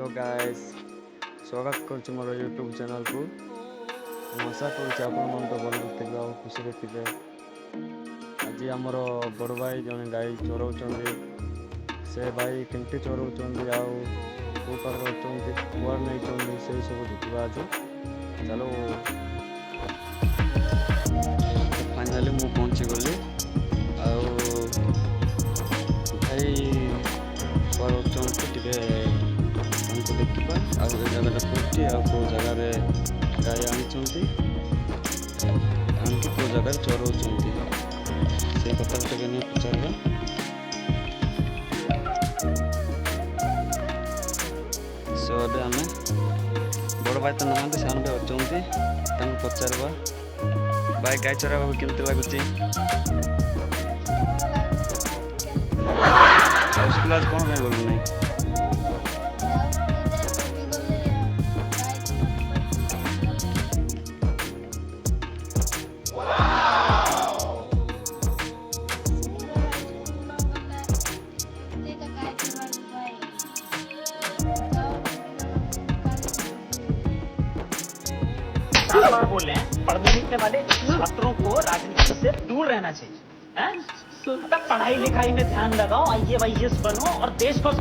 Hello guys, स्वागत करुच्ची मोर YouTube channel को। आशा करुच्ची आपण मन तो भल थे और खुशी थे। आज आमर बड़ भाई जड़े गाई चराऊँ से भाई केमती चराऊँ आउ पाखे कुआर नहीं से सब देखा आज। चलो फाइनाली मु पहुँची गली भाई टे देखा आ जगह कौटी आ कौ जगार गाई आनी आनिक कौ जगार चराऊँ से कथा टे नहीं पचार। सो अब आम बड़ भाई तो नहांती से अच्छा पचार भाई गाई चरा केमती लगुच स्कूल आज कौन गलु नहीं बार बोल रहे हैं पढ़ने लिखने वाले छात्रों को राजनीति से दूर रहना चाहिए। पढ़ाई लिखाई में ध्यान लगाओ, IAS बनो और देश को